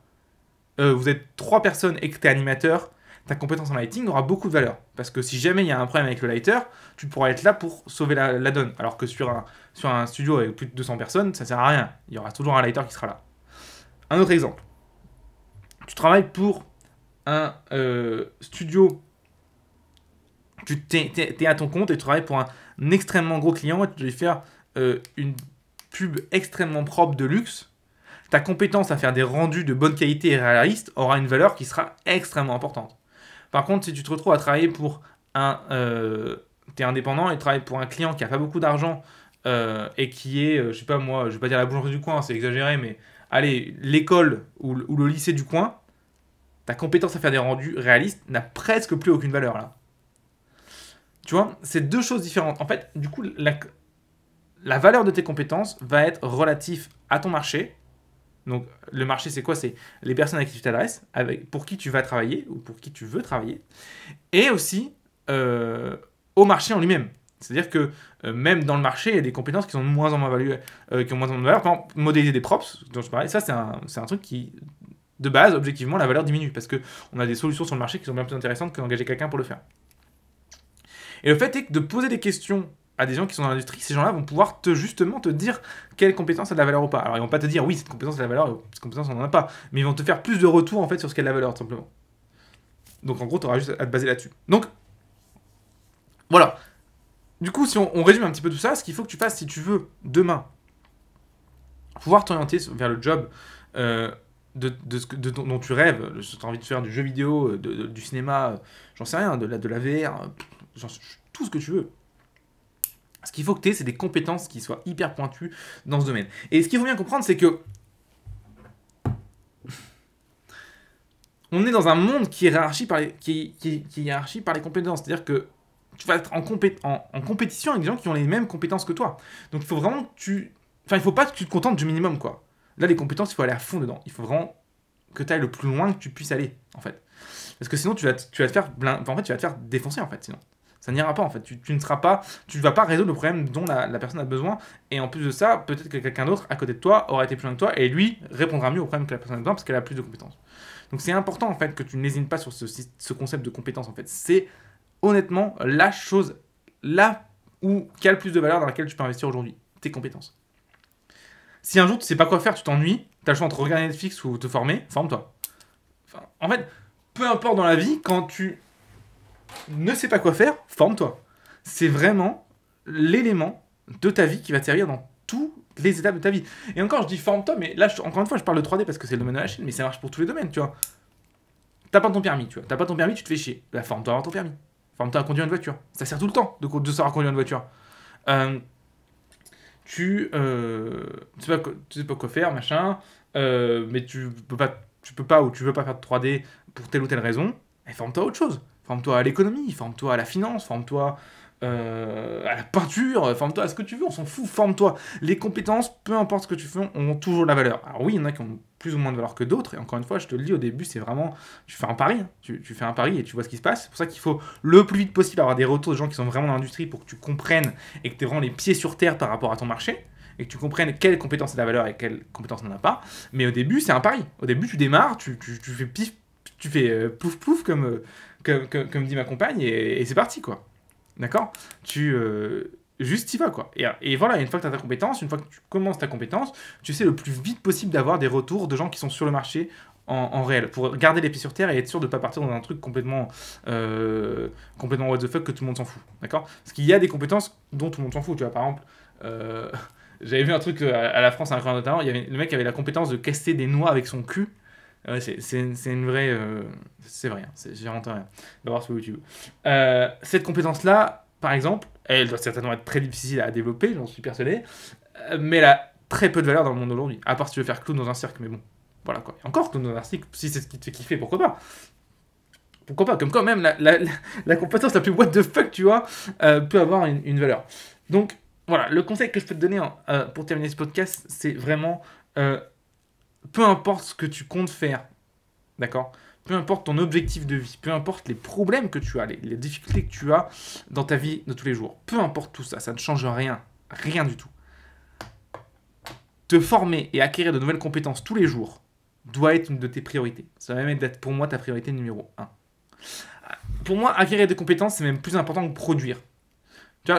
vous êtes 3 personnes et que tu es animateur, ta compétence en lighting aura beaucoup de valeur. Parce que si jamais il y a un problème avec le lighter, tu pourras être là pour sauver la donne. Alors que sur un studio avec plus de 200 personnes, ça sert à rien. Il y aura toujours un lighter qui sera là. Un autre exemple. Tu travailles pour un studio, tu t'es à ton compte et tu travailles pour un extrêmement gros client et tu dois lui faire une pub extrêmement propre de luxe. Ta compétence à faire des rendus de bonne qualité et réalistes aura une valeur qui sera extrêmement importante. Par contre, si tu te retrouves à travailler pour t'es indépendant et tu travailles pour un client qui a pas beaucoup d'argent et qui est, je sais pas moi, je vais pas dire la boulangerie du coin, c'est exagéré, mais allez, l'école ou le lycée du coin, ta compétence à faire des rendus réalistes n'a presque plus aucune valeur là. Tu vois, c'est 2 choses différentes. En fait, du coup, la valeur de tes compétences va être relative à ton marché. Donc, le marché, c'est quoi? C'est les personnes à qui tu t'adresses, pour qui tu vas travailler ou pour qui tu veux travailler. Et aussi au marché en lui-même. C'est-à-dire que même dans le marché, il y a des compétences qui sont de moins en moins qui ont moins en moins de valeur. Par exemple, modéliser des props, dont je parlais, ça, c'est un truc qui, de base, objectivement, la valeur diminue. Parce qu'on a des solutions sur le marché qui sont bien plus intéressantes que d'engager quelqu'un pour le faire. Et le fait est que de poser des questions à des gens qui sont dans l'industrie, ces gens-là vont pouvoir justement te dire quelle compétence a de la valeur ou pas. Alors ils vont pas te dire oui, cette compétence a de la valeur, cette compétence on n'en a pas, mais ils vont te faire plus de retours en fait sur ce qu'est de la valeur tout simplement. Donc en gros, tu auras juste à te baser là-dessus. Donc voilà. Du coup, si on résume un petit peu tout ça, ce qu'il faut que tu fasses si tu veux demain pouvoir t'orienter vers le job dont tu rêves, si tu as envie de faire du jeu vidéo, du cinéma, j'en sais rien, de la VR, tout ce que tu veux. Ce qu'il faut que tu aies, c'est des compétences qui soient hyper pointues dans ce domaine. Et ce qu'il faut bien comprendre, c'est que on est dans un monde qui est hiérarchique par les compétences. C'est-à-dire que tu vas être en compétition avec des gens qui ont les mêmes compétences que toi. Donc il faut vraiment que il faut pas que tu te contentes du minimum, quoi. Là, les compétences, il faut aller à fond dedans. Il faut vraiment que tu ailles le plus loin que tu puisses aller, en fait. Parce que sinon, tu vas te faire défoncer, en fait, sinon. Ça n'ira pas en fait, tu ne vas pas résoudre le problème dont la personne a besoin, et en plus de ça, peut-être que quelqu'un d'autre à côté de toi aura été plus loin que toi, et lui répondra mieux au problème que la personne a besoin parce qu'elle a plus de compétences. Donc c'est important en fait que tu n'hésines pas sur ce concept de compétence en fait. C'est honnêtement la chose là qui a le plus de valeur dans laquelle tu peux investir aujourd'hui, tes compétences. Si un jour tu sais pas quoi faire, tu t'ennuies, tu as le choix entre regarder Netflix ou te former, forme-toi. Enfin, en fait, peu importe dans la vie, quand tu ne sais pas quoi faire, forme-toi. C'est vraiment l'élément de ta vie qui va te servir dans toutes les étapes de ta vie. Et encore, je dis forme-toi, mais là, encore une fois, je parle de 3D parce que c'est le domaine de la chaîne, mais ça marche pour tous les domaines, tu vois. T'as pas ton permis, tu vois. T'as pas ton permis, tu te fais chier. Bah, forme-toi à avoir ton permis. Forme-toi à conduire une voiture. Ça sert tout le temps de savoir conduire une voiture. Tu sais pas quoi faire, machin. mais tu peux pas ou tu veux pas faire de 3D pour telle ou telle raison, et forme-toi à autre chose. Forme-toi à l'économie, forme-toi à la finance, forme-toi à la peinture, forme-toi à ce que tu veux, on s'en fout, forme-toi. Les compétences, peu importe ce que tu fais, ont toujours de la valeur. Alors oui, il y en a qui ont plus ou moins de valeur que d'autres, et encore une fois, je te le dis au début, c'est vraiment, tu fais un pari, hein. Tu fais un pari et tu vois ce qui se passe. C'est pour ça qu'il faut le plus vite possible avoir des retours de gens qui sont vraiment dans l'industrie pour que tu comprennes et que tu aies vraiment les pieds sur terre par rapport à ton marché, et que tu comprennes quelles compétences ont de la valeur et quelles compétences n'en a pas. Mais au début, c'est un pari. Au début, tu démarres, tu fais pif, tu fais plouf plouf comme dit ma compagne, et c'est parti, quoi. D'accord. Juste y vas, quoi. Et voilà, une fois que tu as ta compétence, une fois que tu commences ta compétence, tu sais le plus vite possible d'avoir des retours de gens qui sont sur le marché en réel, pour garder les pieds sur terre et être sûr de ne pas partir dans un truc complètement what the fuck que tout le monde s'en fout. D'accord. Parce qu'il y a des compétences dont tout le monde s'en fout. Tu vois, par exemple, j'avais vu un truc à la France, à un grand notamment, il y avait le mec qui avait la compétence de caster des noix avec son cul. Ouais, c'est une vraie. C'est vrai, hein, j'invente rien. Va voir sur YouTube. Cette compétence-là, par exemple, elle doit certainement être très difficile à développer, j'en suis persuadé, mais elle a très peu de valeur dans le monde d'aujourd'hui. À part si tu veux faire clown dans un cirque, mais bon, voilà quoi. Et encore, clown dans un cirque, si c'est ce qui te fait kiffer, pourquoi pas. Pourquoi pas, comme quand même la compétence la plus what the fuck, tu vois, peut avoir une valeur. Donc, voilà, le conseil que je peux te donner pour terminer ce podcast, c'est vraiment. Peu importe ce que tu comptes faire, d'accord ? Peu importe ton objectif de vie, peu importe les problèmes que tu as, les difficultés que tu as dans ta vie de tous les jours, peu importe tout ça, ça ne change rien, rien du tout. Te former et acquérir de nouvelles compétences tous les jours doit être une de tes priorités. Ça va même être pour moi ta priorité numéro 1. Pour moi, acquérir des compétences, c'est même plus important que produire. Tu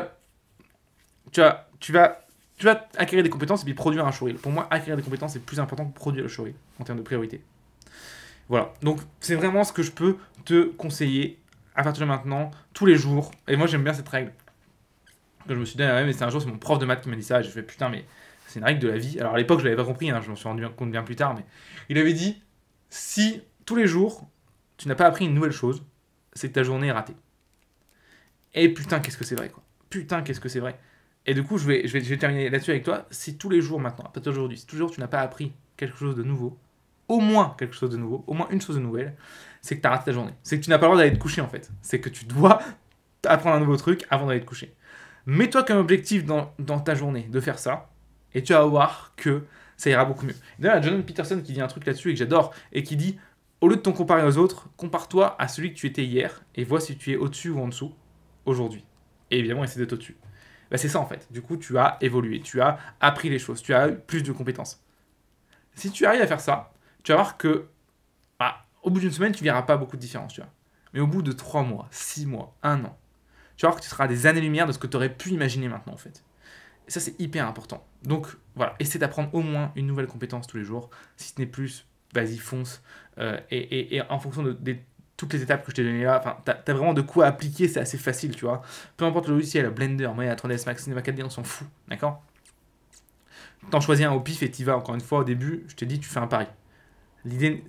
vas acquérir des compétences et puis produire un showreel. Pour moi, acquérir des compétences, c'est plus important que produire le showreel en termes de priorité. Voilà. Donc, c'est vraiment ce que je peux te conseiller à partir de maintenant, tous les jours. Et moi, j'aime bien cette règle que je me suis donné, mais c'est un jour, c'est mon prof de maths qui m'a dit ça. Et j'ai fait putain, mais c'est une règle de la vie. Alors, à l'époque, je l'avais pas compris, hein, je m'en suis rendu compte bien plus tard. Mais il avait dit si tous les jours, tu n'as pas appris une nouvelle chose, c'est que ta journée est ratée. Et putain, qu'est-ce que c'est vrai, quoi. Putain, qu'est-ce que c'est vrai. Et du coup, je vais terminer là-dessus avec toi. Si tous les jours maintenant, à partir d'aujourd'hui, si tous les jours tu n'as pas appris quelque chose de nouveau, au moins quelque chose de nouveau, au moins une chose de nouvelle, c'est que tu as raté ta journée. C'est que tu n'as pas le droit d'aller te coucher en fait. C'est que tu dois apprendre un nouveau truc avant d'aller te coucher. Mets-toi comme objectif dans ta journée de faire ça, et tu vas voir que ça ira beaucoup mieux. D'ailleurs, il y a Jordan Peterson qui dit un truc là-dessus et que j'adore, et qui dit au lieu de t'en comparer aux autres, compare-toi à celui que tu étais hier et vois si tu es au-dessus ou en dessous aujourd'hui. Et évidemment, essaie d'être au-dessus. Bah c'est ça en fait. Du coup, tu as évolué, tu as appris les choses, tu as eu plus de compétences. Si tu arrives à faire ça, tu vas voir que au bout d'une semaine, tu ne verras pas beaucoup de différence, tu vois. Mais au bout de 3 mois, 6 mois, 1 an, tu vas voir que tu seras à des années-lumière de ce que tu aurais pu imaginer maintenant en fait. Et ça, c'est hyper important. Donc voilà, essaie d'apprendre au moins une nouvelle compétence tous les jours. Si ce n'est plus, vas-y, fonce. Et en fonction de toutes les étapes que je t'ai données là, enfin, t'as vraiment de quoi appliquer, c'est assez facile, tu vois. Peu importe le logiciel, Blender, Maya, 3ds Max, Cinema 4D, on s'en fout, d'accord ? T'en choisis un au pif et t'y vas. Encore une fois, au début, je t'ai dit, tu fais un pari. L'idée,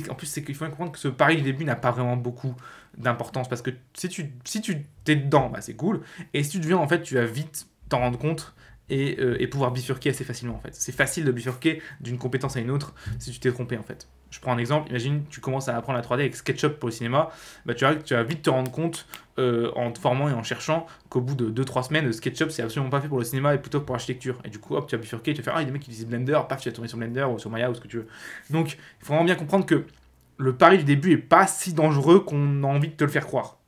en plus, c'est qu'il faut comprendre que ce pari du début n'a pas vraiment beaucoup d'importance, parce que si tu t'es dedans, bah, c'est cool, et si tu deviens, en fait, tu vas vite t'en rendre compte et pouvoir bifurquer assez facilement, en fait. C'est facile de bifurquer d'une compétence à une autre si tu t'es trompé, en fait. Je prends un exemple, imagine tu commences à apprendre la 3D avec SketchUp pour le cinéma, bah tu vas vite te rendre compte en te formant et en cherchant qu'au bout de 2-3 semaines, SketchUp c'est absolument pas fait pour le cinéma et plutôt pour l'architecture. Et du coup, hop, tu vas bifurquer, tu vas faire il y a des mecs qui utilisent Blender, paf, tu vas tomber sur Blender ou sur Maya ou ce que tu veux. Donc, il faut vraiment bien comprendre que le pari du début est pas si dangereux qu'on a envie de te le faire croire.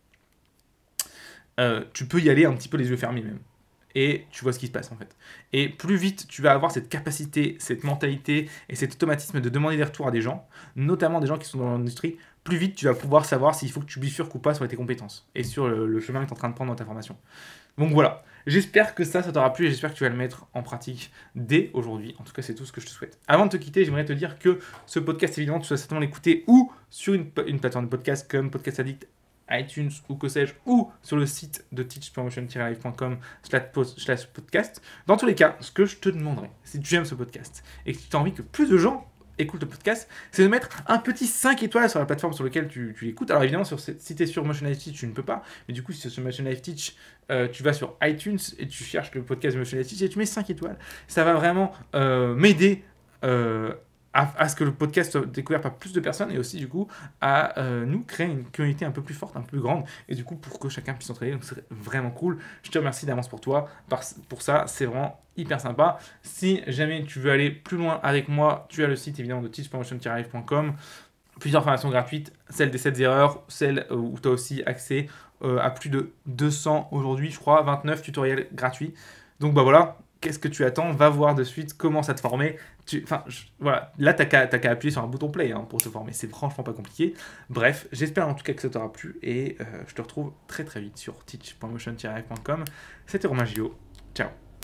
Tu peux y aller un petit peu les yeux fermés même. Et tu vois ce qui se passe en fait. Et plus vite tu vas avoir cette capacité, cette mentalité et cet automatisme de demander des retours à des gens, notamment des gens qui sont dans l'industrie, plus vite tu vas pouvoir savoir s'il faut que tu bifurques ou pas sur tes compétences et sur le chemin que tu es en train de prendre dans ta formation. Donc voilà, j'espère que ça t'aura plu et j'espère que tu vas le mettre en pratique dès aujourd'hui. En tout cas, c'est tout ce que je te souhaite. Avant de te quitter, j'aimerais te dire que ce podcast, évidemment, tu dois certainement l'écouter ou sur une plateforme de podcast comme Podcast Addict, iTunes ou que sais-je, ou sur le site de teachpromotion-live.com/podcast. Dans tous les cas, ce que je te demanderais, si tu aimes ce podcast et que tu as envie que plus de gens écoutent le podcast, c'est de mettre un petit 5 étoiles sur la plateforme sur laquelle tu l'écoutes. Alors évidemment, si tu es sur Motion Live Teach, tu ne peux pas, mais du coup, si tu es sur Motion Live Teach, tu vas sur iTunes et tu cherches le podcast de Motion Live Teach et tu mets 5 étoiles. Ça va vraiment m'aider à à ce que le podcast soit découvert par plus de personnes et aussi du coup à nous créer une communauté un peu plus forte, un peu plus grande et du coup pour que chacun puisse s'entraider. Donc c'est vraiment cool. Je te remercie d'avance pour toi, pour ça, c'est vraiment hyper sympa. Si jamais tu veux aller plus loin avec moi, tu as le site évidemment de teachpromotion-live.com. Plusieurs formations gratuites, celle des 7 erreurs, celle où tu as aussi accès à plus de 200 aujourd'hui, je crois, 29 tutoriels gratuits. Donc bah voilà, qu'est-ce que tu attends? Va voir de suite, commence à te former. Voilà, là t'as qu'à appuyer sur un bouton play pour te former, c'est franchement pas compliqué. Bref, j'espère en tout cas que ça t'aura plu et je te retrouve très très vite sur teach.motion-live.com. C'était Romain Gillot, ciao.